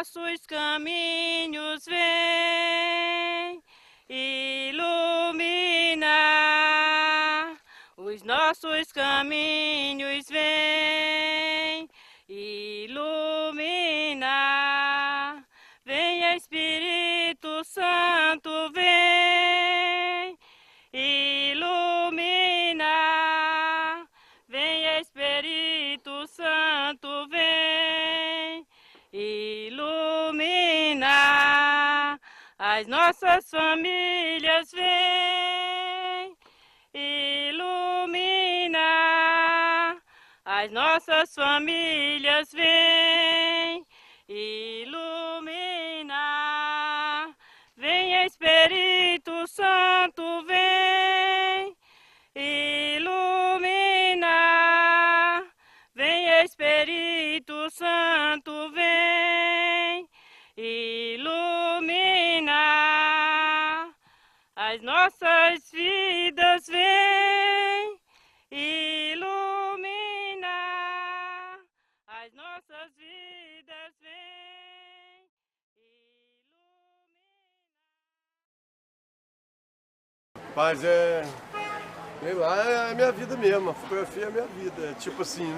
nossos caminhos vem iluminar. Os nossos caminhos vem iluminar. Vem Espírito Santo, vem iluminar. Vem Espírito Santo, vem iluminar. As nossas famílias, vem iluminar. As nossas famílias, vem iluminar. Vem Espírito Santo, vem iluminar. Vem Espírito Santo, vem iluminar. As nossas vidas, vem iluminar. As nossas vidas, vem iluminar. Mas sei lá, é a minha vida mesmo, a fotografia é a minha vida. É tipo assim,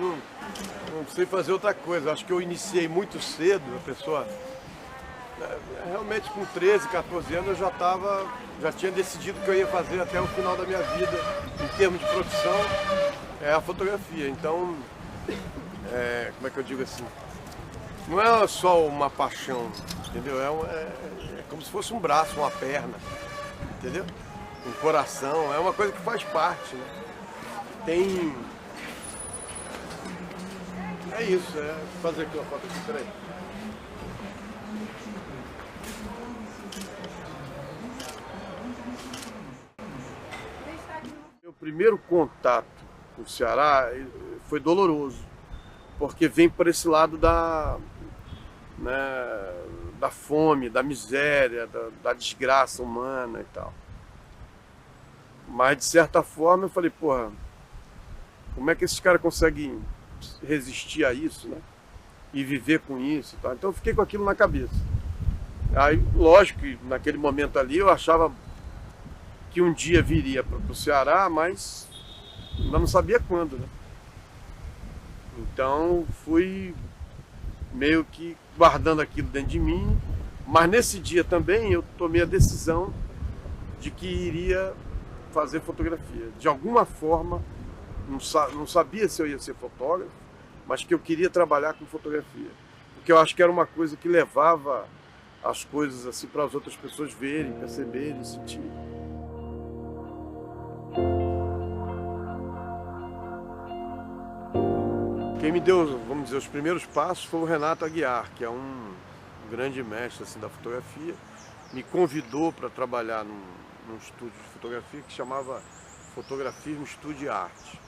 não sei fazer outra coisa. Acho que eu iniciei muito cedo, a pessoa. Realmente com 13, 14 anos eu já tinha decidido que eu ia fazer até o final da minha vida, em termos de profissão, é a fotografia. Então, como é que eu digo assim? Não é só uma paixão, entendeu? É como se fosse um braço, uma perna, entendeu? Um coração, é uma coisa que faz parte, né? É isso, fazer aqui uma foto aqui, peraí. Meu primeiro contato com o Ceará foi doloroso, porque vem por esse lado da fome, da miséria, da desgraça humana e tal. Mas, de certa forma, eu falei, porra, como é que esses caras conseguem resistir a isso, né? E viver com isso e tal. Então eu fiquei com aquilo na cabeça. Aí, lógico que naquele momento ali eu achava que um dia viria para o Ceará, mas não sabia quando, né? Então fui meio que guardando aquilo dentro de mim, mas nesse dia também eu tomei a decisão de que iria fazer fotografia. De alguma forma, não sabia se eu ia ser fotógrafo, mas que eu queria trabalhar com fotografia. Porque eu acho que era uma coisa que levava as coisas assim para as outras pessoas verem, perceberem, sentirem. Quem me deu, vamos dizer, os primeiros passos foi o Renato Aguiar, que é um grande mestre assim, da fotografia. Me convidou para trabalhar num estúdio de fotografia que chamava Fotografismo Estúdio Arte.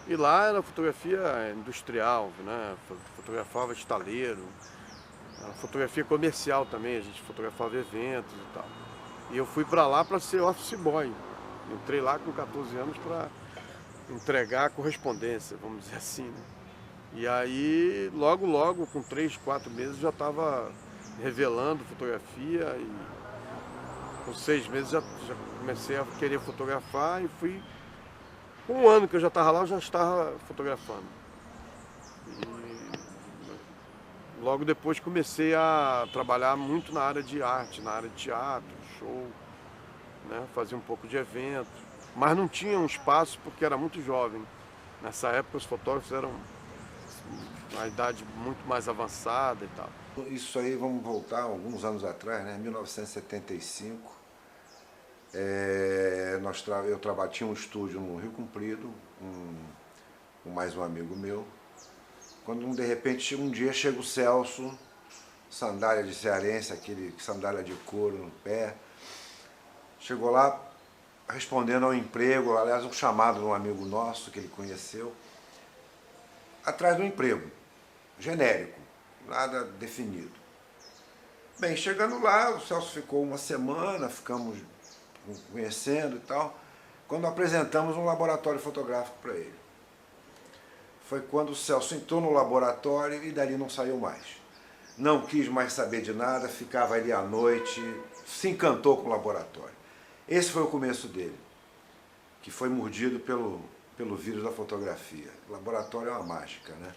E lá era fotografia industrial, né? Fotografava estaleiro, fotografia comercial também, a gente fotografava eventos e tal. E eu fui para lá para ser office boy. Entrei lá com 14 anos para entregar a correspondência, vamos dizer assim, né? E aí, logo, com 3, 4 meses, já estava revelando fotografia e com 6 meses já comecei a querer fotografar e fui. Com um ano que eu já estava lá, eu já estava fotografando. E logo depois comecei a trabalhar muito na área de arte, na área de teatro, show, né? Fazia um pouco de evento, mas não tinha um espaço porque era muito jovem. Nessa época os fotógrafos eram uma idade muito mais avançada e tal. Isso aí, vamos voltar alguns anos atrás, né? 1975. Eu tinha um estúdio no Rio Comprido, com mais um amigo meu. Quando de repente um dia chega o Celso, sandália de cearense, aquele sandália de couro no pé. Chegou lá respondendo ao emprego, aliás um chamado de um amigo nosso que ele conheceu, atrás do emprego, genérico, nada definido. Bem, chegando lá, o Celso ficou uma semana, ficamos conhecendo e tal, quando apresentamos um laboratório fotográfico para ele. Foi quando o Celso entrou no laboratório e dali não saiu mais. não quis mais saber de nada, ficava ali à noite, se encantou com o laboratório. Esse foi o começo dele, que foi mordido pelo vírus da fotografia. O laboratório é uma mágica, né?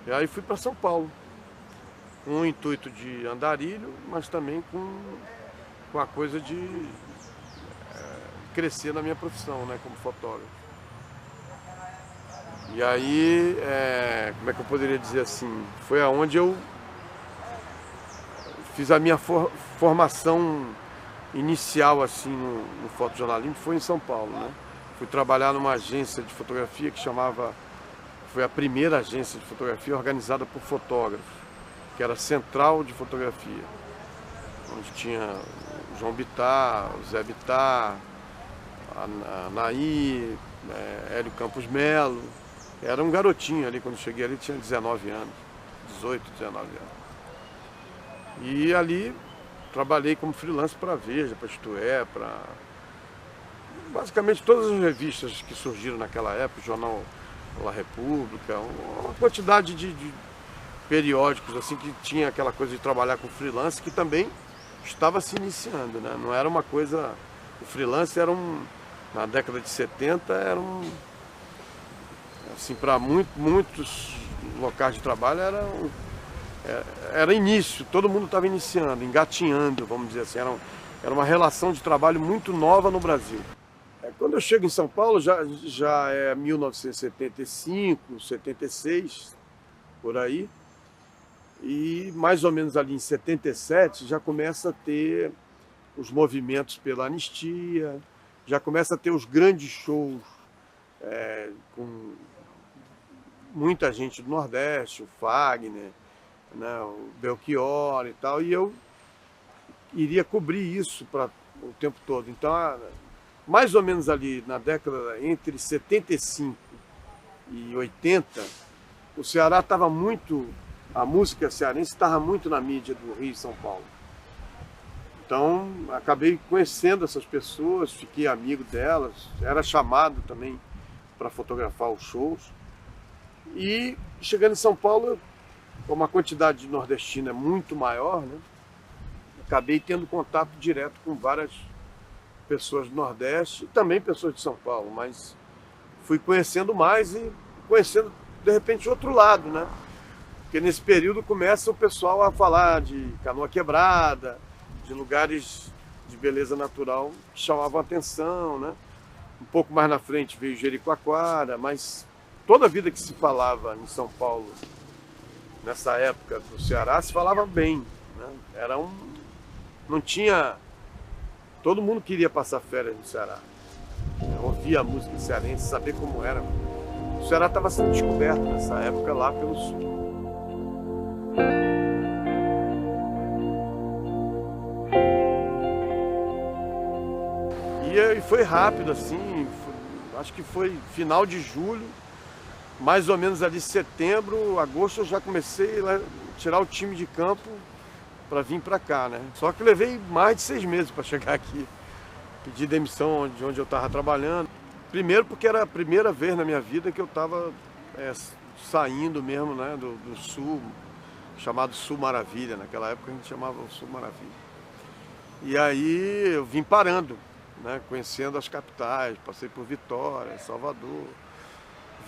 E aí fui para São Paulo, com o intuito de andarilho, mas também com a coisa de crescer na minha profissão, né, como fotógrafo. E aí, como é que eu poderia dizer assim, foi aonde eu fiz a minha formação inicial assim no fotojornalismo, foi em São Paulo, né? Fui trabalhar numa agência de fotografia que foi a primeira agência de fotografia organizada por fotógrafos, que era Central de Fotografia, onde tinha o João Bittar, o Zé Bittar, a Naí, Hélio Campos Melo. Era um garotinho ali, quando cheguei ali tinha 19 anos, 18, 19 anos. E ali trabalhei como freelance para a Veja, para Isto É, para basicamente todas as revistas que surgiram naquela época, o jornal La República, uma quantidade de periódicos assim que tinha aquela coisa de trabalhar com freelance, que também estava se iniciando, né? Não era uma coisa... O freelance na década de 70 assim, para muitos locais de trabalho era início, todo mundo estava iniciando, engatinhando, vamos dizer assim, era uma relação de trabalho muito nova no Brasil. Quando eu chego em São Paulo, já é 1975, 76, por aí, e mais ou menos ali em 77 já começa a ter os movimentos pela anistia, já começa a ter os grandes shows com muita gente do Nordeste, o Fagner, né, o Belchior e tal, e eu iria cobrir isso o tempo todo. Então, mais ou menos ali na década entre 75 e 80, o Ceará estava muito, a música cearense estava muito na mídia do Rio e São Paulo. Então, acabei conhecendo essas pessoas, fiquei amigo delas, era chamado também para fotografar os shows. E chegando em São Paulo, como a quantidade de nordestino é muito maior, né, acabei tendo contato direto com várias pessoas do Nordeste e também pessoas de São Paulo, mas fui conhecendo mais e conhecendo de repente outro lado, né? Porque nesse período começa o pessoal a falar de Canoa Quebrada, de lugares de beleza natural que chamavam a atenção, né? Um pouco mais na frente veio Jericoacoara, mas toda a vida que se falava em São Paulo nessa época do Ceará se falava bem, né? Não tinha... Todo mundo queria passar férias no Ceará, ouvir a música cearense, saber como era. O Ceará estava sendo descoberto nessa época lá pelo sul. E foi rápido assim, acho que foi final de julho, mais ou menos ali setembro, agosto eu já comecei a tirar o time de campo para vir para cá, né? Só que levei mais de 6 meses para chegar aqui. Pedi demissão de onde eu estava trabalhando. Primeiro porque era a primeira vez na minha vida que eu estava saindo mesmo, né, do sul, chamado Sul Maravilha. Naquela época a gente chamava o Sul Maravilha. E aí eu vim parando, né, conhecendo as capitais, passei por Vitória, Salvador.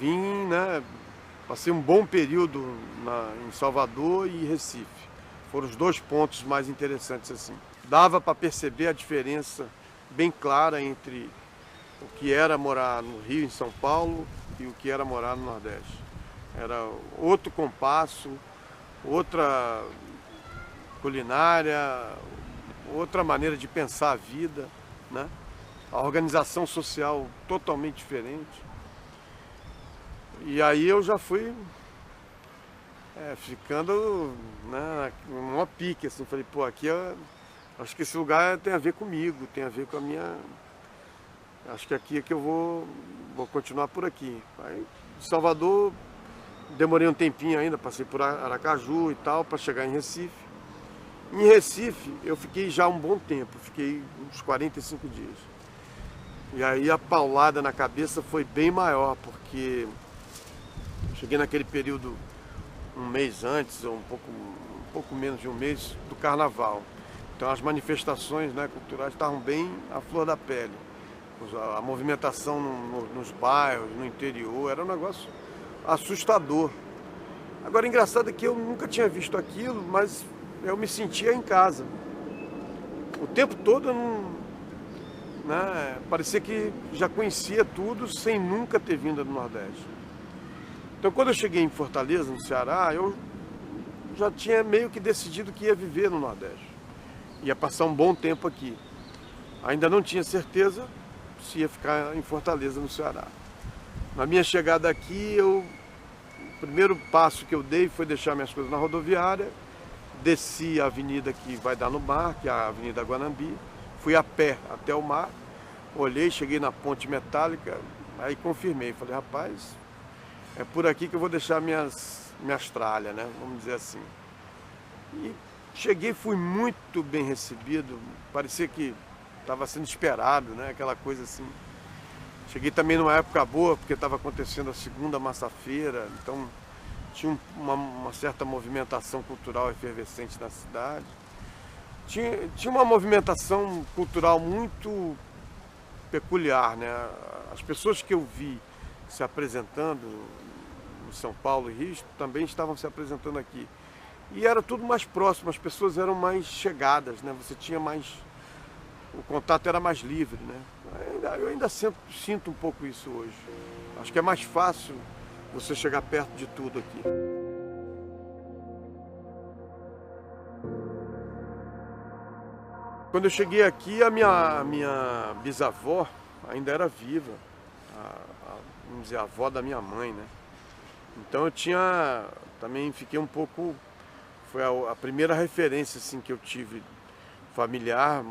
Vim, né, passei um bom período em Salvador e Recife. Foram os 2 pontos mais interessantes assim. Dava para perceber a diferença bem clara entre o que era morar no Rio, em São Paulo, e o que era morar no Nordeste. Era outro compasso, outra culinária, outra maneira de pensar a vida, né? A organização social totalmente diferente. E aí eu já fui ficando, né, numa pique, assim, falei, pô, aqui acho que esse lugar tem a ver comigo, tem a ver com a minha... Acho que aqui é que eu vou continuar por aqui. Aí, em Salvador, demorei um tempinho ainda, passei por Aracaju e tal, para chegar em Recife. Em Recife, eu fiquei já um bom tempo, fiquei uns 45 dias. E aí a paulada na cabeça foi bem maior, porque cheguei naquele período um mês antes, ou um pouco menos de um mês do Carnaval. Então as manifestações, né, culturais estavam bem à flor da pele. A movimentação nos bairros, no interior, era um negócio assustador. Agora, engraçado é que eu nunca tinha visto aquilo, mas eu me sentia em casa. O tempo todo eu não, né, parecia que já conhecia tudo sem nunca ter vindo do Nordeste. Então, quando eu cheguei em Fortaleza, no Ceará, eu já tinha meio que decidido que ia viver no Nordeste. Ia passar um bom tempo aqui. Ainda não tinha certeza se ia ficar em Fortaleza, no Ceará. Na minha chegada aqui, o primeiro passo que eu dei foi deixar minhas coisas na rodoviária, desci a avenida que vai dar no mar, que é a Avenida Guanambi, fui a pé até o mar, olhei, cheguei na ponte metálica, aí confirmei, falei, rapaz, é por aqui que eu vou deixar minhas tralhas, né? Vamos dizer assim. E cheguei, fui muito bem recebido, parecia que estava sendo esperado, né? Aquela coisa assim. Cheguei também numa época boa, porque estava acontecendo a segunda massa-feira, então tinha uma certa movimentação cultural efervescente na cidade. Tinha uma movimentação cultural muito peculiar, né? As pessoas que eu vi se apresentando em São Paulo e Rio também estavam se apresentando aqui. E era tudo mais próximo, as pessoas eram mais chegadas, né? Você tinha mais... O contato era mais livre, né? Eu ainda sinto um pouco isso hoje. Acho que é mais fácil você chegar perto de tudo aqui. Quando eu cheguei aqui, a minha bisavó ainda era viva. Vamos dizer, a avó da minha mãe, né? Então eu também fiquei um pouco... Foi a primeira referência assim, que eu tive familiar.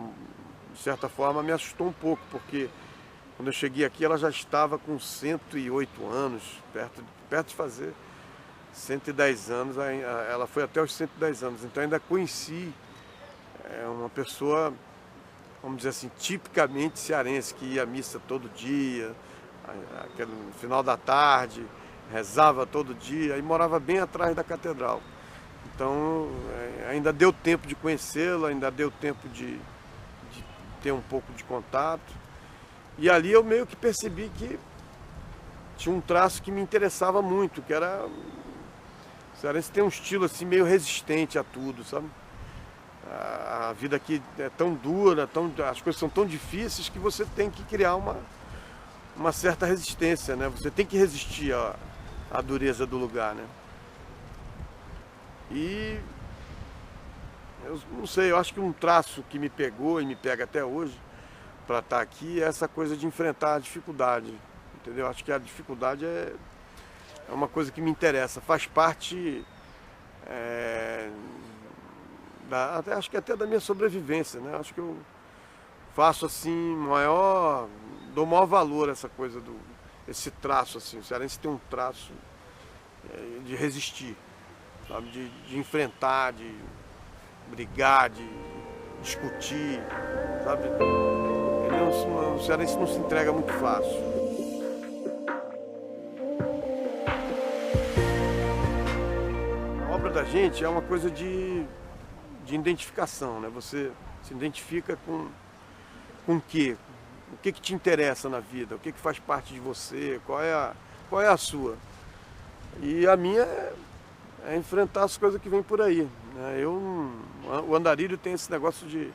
De certa forma me assustou um pouco, porque quando eu cheguei aqui ela já estava com 108 anos, perto de fazer 110 anos, ela foi até os 110 anos, então ainda conheci uma pessoa, vamos dizer assim, tipicamente cearense, que ia à missa todo dia, no final da tarde, rezava todo dia e morava bem atrás da catedral. Então ainda deu tempo de conhecê-la, ainda deu tempo de ter um pouco de contato. E ali eu meio que percebi que tinha um traço que me interessava muito, que era... O cearense tem um estilo assim meio resistente a tudo, sabe? A vida aqui é tão dura, as coisas são tão difíceis que você tem que criar uma certa resistência, né? Você tem que resistir à dureza do lugar, né? E eu não sei, eu acho que um traço que me pegou e me pega até hoje para estar aqui é essa coisa de enfrentar a dificuldade, entendeu? Acho que a dificuldade é uma coisa que me interessa, faz parte, acho que até da minha sobrevivência, né? Acho que eu faço assim, dou maior valor a essa coisa esse traço assim. O cearense tem um traço de resistir, sabe? De enfrentar, de brigar, de discutir, sabe? O cearense não se entrega muito fácil. A obra da gente é uma coisa de identificação, né? Você se identifica com o quê? O que te interessa na vida? O que faz parte de você? Qual é a sua? E a minha é enfrentar as coisas que vêm por aí, né? O andarilho tem esse negócio de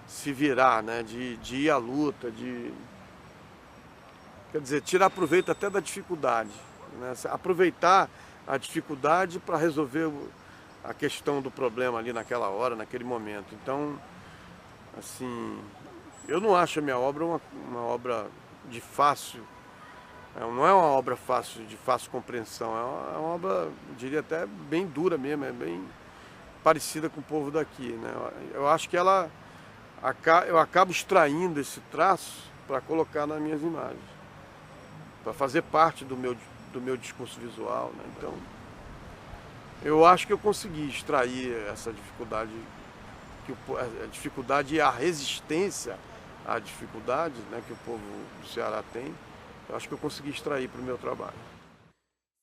se virar, né? De ir à luta, quer dizer, tirar proveito até da dificuldade, né? Aproveitar a dificuldade para resolver a questão do problema ali naquela hora, naquele momento. Então, assim, eu não acho a minha obra uma obra de fácil... Não é uma obra de fácil compreensão, é uma obra, eu diria até bem dura mesmo, é bem parecida com o povo daqui, né? Eu acho que eu acabo extraindo esse traço para colocar nas minhas imagens, para fazer parte do meu discurso visual, né? Então, eu acho que eu consegui extrair essa dificuldade, a dificuldade e a resistência à dificuldade, né, que o povo do Ceará tem. Eu acho que eu consegui extrair para o meu trabalho.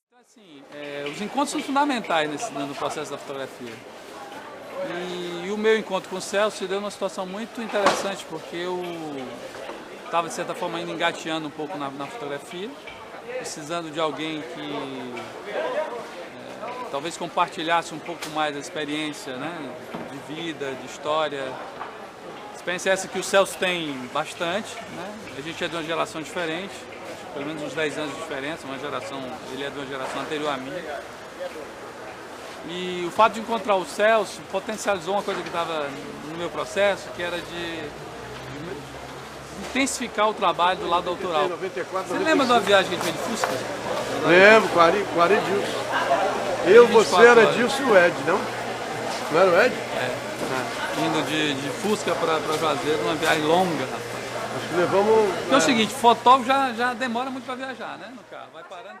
Então, assim, os encontros são fundamentais no processo da fotografia. E o meu encontro com o Celso se deu numa situação muito interessante, porque eu estava, de certa forma, ainda engateando um pouco na fotografia, precisando de alguém que talvez compartilhasse um pouco mais a experiência, né, de vida, de história. Experiência essa que o Celso tem bastante, né? A gente é de uma geração diferente, pelo menos uns 10 anos de diferença, ele é de uma geração anterior à minha. E o fato de encontrar o Celso potencializou uma coisa que estava no meu processo, que era de intensificar o trabalho do lado autoral. 94, Você lembra de uma viagem que a gente fez de Fusca? Lembro, com Ari Dilson. Eu, você era Dilson e o Ed, não? Não era o Ed? Indo de Fusca para Juazeiro, uma viagem longa, rapaz. Acho que levamos... Então é o seguinte, fotógrafo já demora muito para viajar, né, no carro. Vai parando.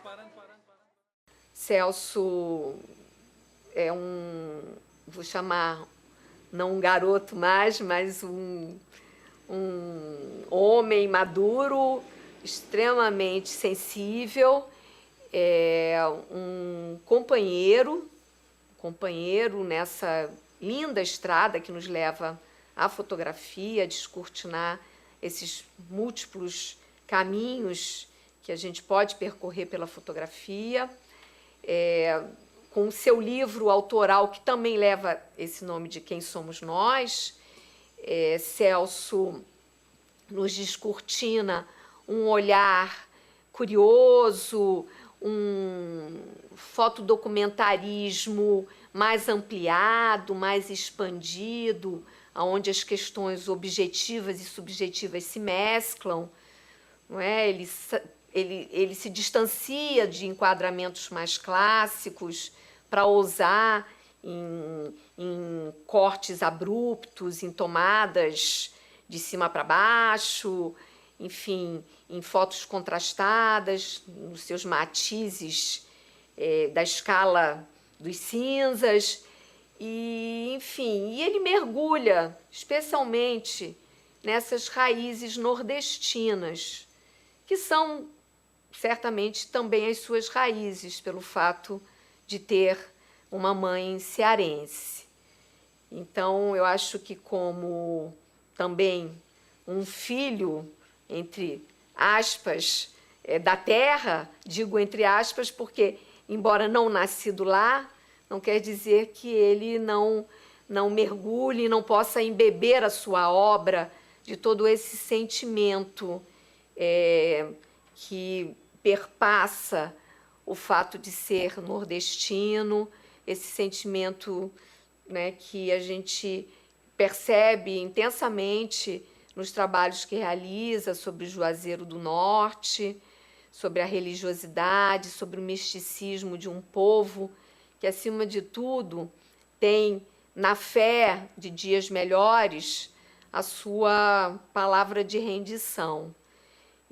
Celso é vou chamar, não um garoto mais, mas um homem maduro, extremamente sensível, um companheiro nessa linda estrada que nos leva à fotografia, a descortinar esses múltiplos caminhos que a gente pode percorrer pela fotografia. Com o seu livro autoral, que também leva esse nome de Quem Somos Nós, Celso nos descortina um olhar curioso, um fotodocumentarismo mais ampliado, mais expandido, onde as questões objetivas e subjetivas se mesclam, não é? Ele se distancia de enquadramentos mais clássicos para ousar em cortes abruptos, em tomadas de cima para baixo, enfim, em fotos contrastadas, nos seus matizes da escala dos cinzas, e, enfim, e ele mergulha especialmente nessas raízes nordestinas, que são certamente também as suas raízes, pelo fato de ter uma mãe cearense. Então, eu acho que como também um filho, entre aspas, da terra, digo entre aspas, porque, embora não nascido lá, não quer dizer que ele não mergulhe, não possa embeber a sua obra de todo esse sentimento que perpassa o fato de ser nordestino, esse sentimento, né, que a gente percebe intensamente nos trabalhos que realiza sobre Juazeiro do Norte, sobre a religiosidade, sobre o misticismo de um povo que, acima de tudo, tem na fé de dias melhores a sua palavra de rendição.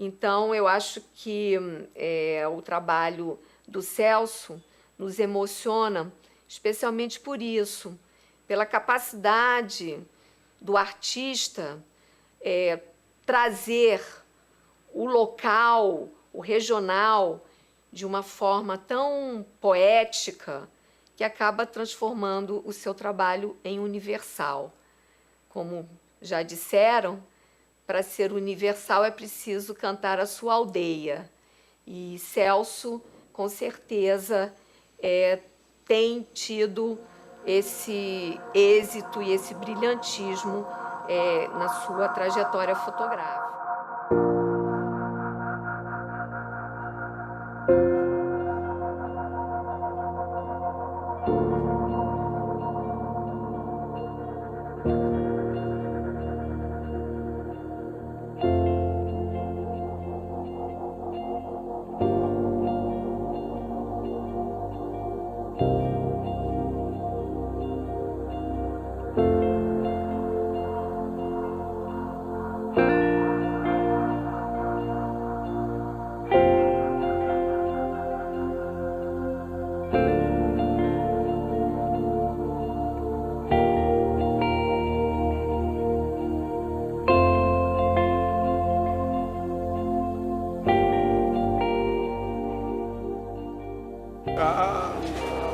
Então, eu acho que o trabalho do Celso nos emociona, especialmente por isso, pela capacidade do artista trazer o local, o regional, de uma forma tão poética que acaba transformando o seu trabalho em universal. Como já disseram, para ser universal é preciso cantar a sua aldeia. E Celso, com certeza, tem tido esse êxito e esse brilhantismo na sua trajetória fotográfica.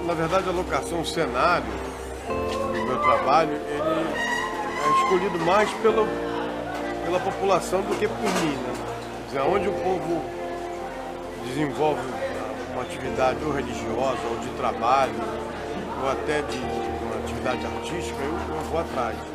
Na verdade, a locação, o cenário do meu trabalho, ele é escolhido mais pela população do que por mim, né? Quer dizer, onde o povo desenvolve uma atividade ou religiosa, ou de trabalho, ou até de uma atividade artística, eu vou atrás.